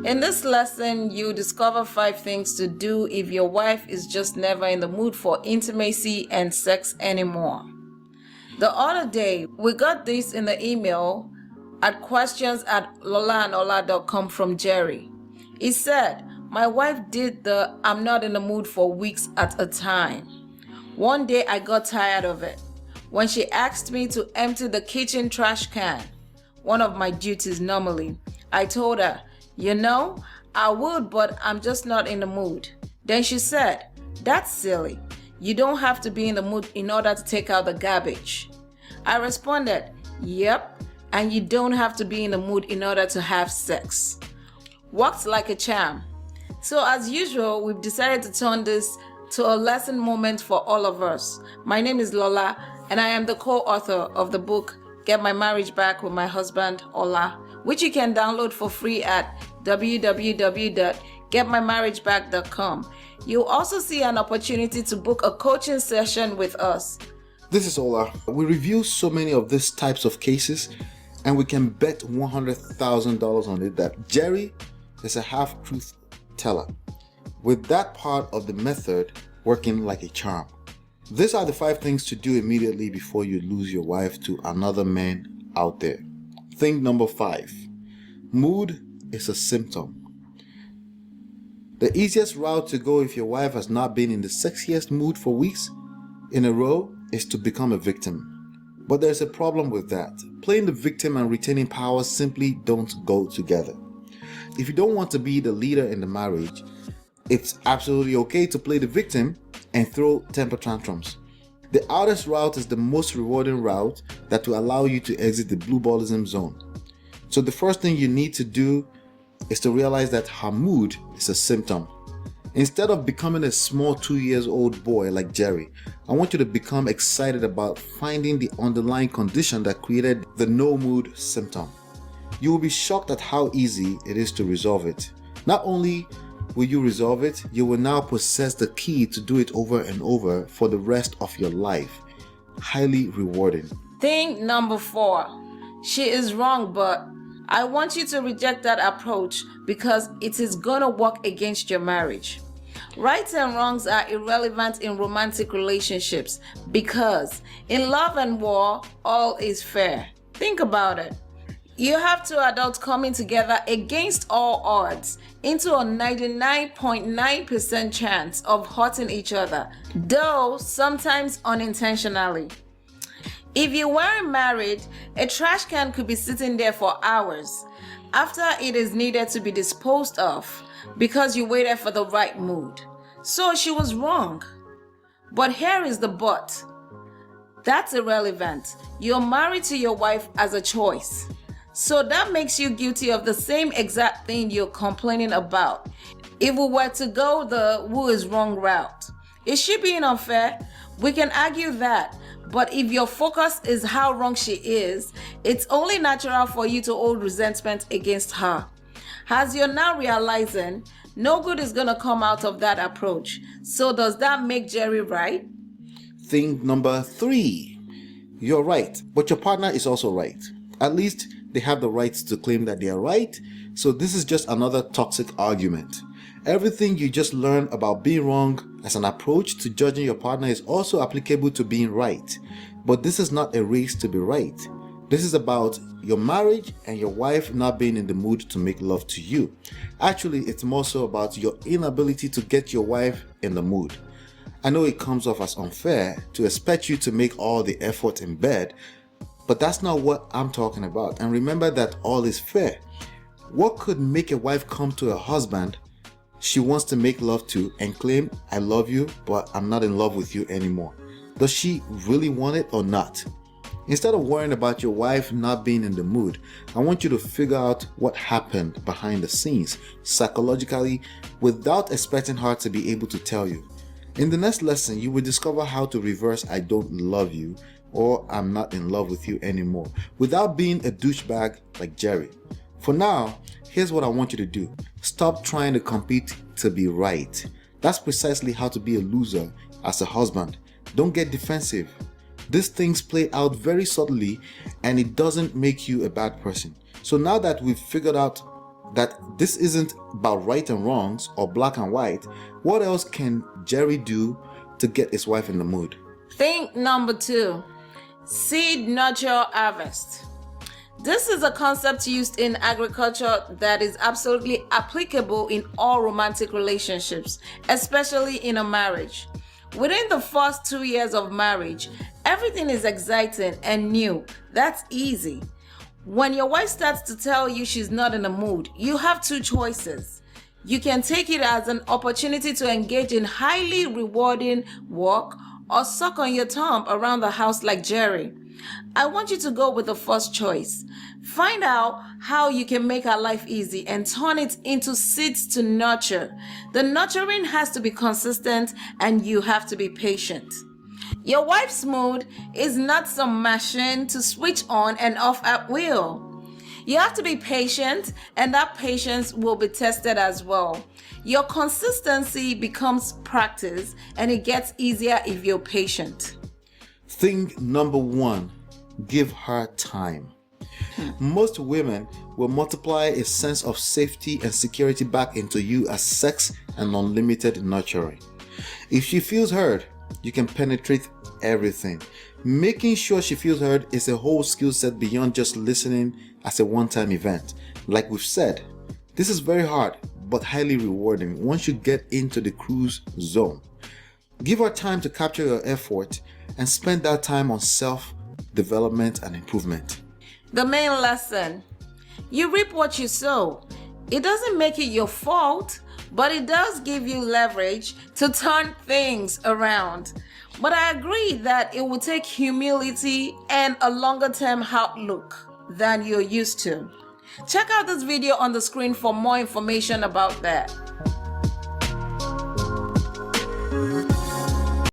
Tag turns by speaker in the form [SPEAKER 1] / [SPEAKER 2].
[SPEAKER 1] In this lesson, you discover 5 things to do if your wife is just never in the mood for intimacy and sex anymore. The other day, we got this in the email at questions@lolaola.com from Jerry. He said, "My wife did the I'm not in the mood for weeks at a time. One day I got tired of it. When she asked me to empty the kitchen trash can, one of my duties normally, I told her, I would, but I'm just not in the mood. Then she said, that's silly. You don't have to be in the mood in order to take out the garbage. I responded, yep, and you don't have to be in the mood in order to have sex. Worked like a charm. So as usual, we've decided to turn this to a lesson moment for all of us. My name is Lola, and I am the co-author of the book, Get My Marriage Back with My Husband, Ola, which you can download for free at www.getmymarriageback.com. You'll also see an opportunity to book a coaching session with us.
[SPEAKER 2] This is Ola. We review so many of these types of cases, and we can bet $100,000 on it that Jerry is a half-truth teller, with that part of the method working like a charm. These are the 5 things to do immediately before you lose your wife to another man out there. Thing number 5. Mood is a symptom. The easiest route to go if your wife has not been in the sexiest mood for weeks in a row is to become a victim. But there's a problem with that. Playing the victim and retaining power simply don't go together. If you don't want to be the leader in the marriage, it's absolutely okay to play the victim and throw temper tantrums. The hardest route is the most rewarding route that will allow you to exit the blue ballism zone. So the first thing you need to do is to realize that her mood is a symptom. Instead of becoming a small 2-year-old boy like Jerry, I want you to become excited about finding the underlying condition that created the no mood symptom. You will be shocked at how easy it is to resolve it. Not only will you resolve it, you will now possess the key to do it over and over for the rest of your life. Highly rewarding.
[SPEAKER 1] Thing number 4. She is wrong, but I want you to reject that approach because it is gonna work against your marriage. Rights and wrongs are irrelevant in romantic relationships because in love and war, all is fair. Think about it. You have 2 adults coming together against all odds into a 99.9% chance of hurting each other, though sometimes unintentionally. If you weren't married, a trash can could be sitting there for hours after it is needed to be disposed of because you waited for the right mood. So she was wrong. But here is the but. That's irrelevant. You're married to your wife as a choice. So that makes you guilty of the same exact thing you're complaining about. If we were to go the who is wrong route, is she being unfair? We can argue that. But if your focus is how wrong she is, it's only natural for you to hold resentment against her. As you're now realizing, no good is gonna come out of that approach. So does that make Jerry right?
[SPEAKER 2] Thing number 3. You're right, but your partner is also right. At least they have the right to claim that they are right, so this is just another toxic argument. Everything you just learned about being wrong as an approach to judging your partner is also applicable to being right. But this is not a race to be right. This is about your marriage and your wife not being in the mood to make love to you. Actually, it's more so about your inability to get your wife in the mood. I know it comes off as unfair to expect you to make all the effort in bed, but that's not what I'm talking about. And remember that all is fair. What could make a wife come to her husband she wants to make love to and claim, I love you, but I'm not in love with you anymore? Does she really want it or not? Instead of worrying about your wife not being in the mood, I want you to figure out what happened behind the scenes, psychologically, without expecting her to be able to tell you. In the next lesson, you will discover how to reverse I don't love you or I'm not in love with you anymore without being a douchebag like Jerry. For now, here's what I want you to do. Stop trying to compete to be right. That's precisely how to be a loser as a husband. Don't get defensive. These things play out very subtly and it doesn't make you a bad person. So now that we've figured out that this isn't about right and wrongs or black and white. What else can Jerry do to get his wife in the mood?
[SPEAKER 1] Think number 2. Seed, nurture, harvest. This is a concept used in agriculture that is absolutely applicable in all romantic relationships, especially in a marriage. Within the first 2 years of marriage, everything is exciting and new. That's easy. When your wife starts to tell you she's not in the mood, you have 2 choices. You can take it as an opportunity to engage in highly rewarding work or suck on your thumb around the house like Jerry. I want you to go with the first choice. Find out how you can make her life easy and turn it into seeds to nurture. The nurturing has to be consistent and you have to be patient. Your wife's mood is not some machine to switch on and off at will. You have to be patient, and that patience will be tested as well. Your consistency becomes practice, and it gets easier if you're patient.
[SPEAKER 2] Thing number 1, give her time. Most women will multiply a sense of safety and security back into you as sex and unlimited nurturing. If she feels heard, you can penetrate everything. Making sure she feels heard is a whole skill set beyond just listening as a one-time event. Like we've said, this is very hard but highly rewarding once you get into the cruise zone. Give her time to capture your effort and spend that time on self-development and improvement.
[SPEAKER 1] The main lesson: you reap what you sow. It doesn't make it your fault, but it does give you leverage to turn things around. But I agree that it will take humility and a longer-term outlook than you're used to. Check out this video on the screen for more information about that.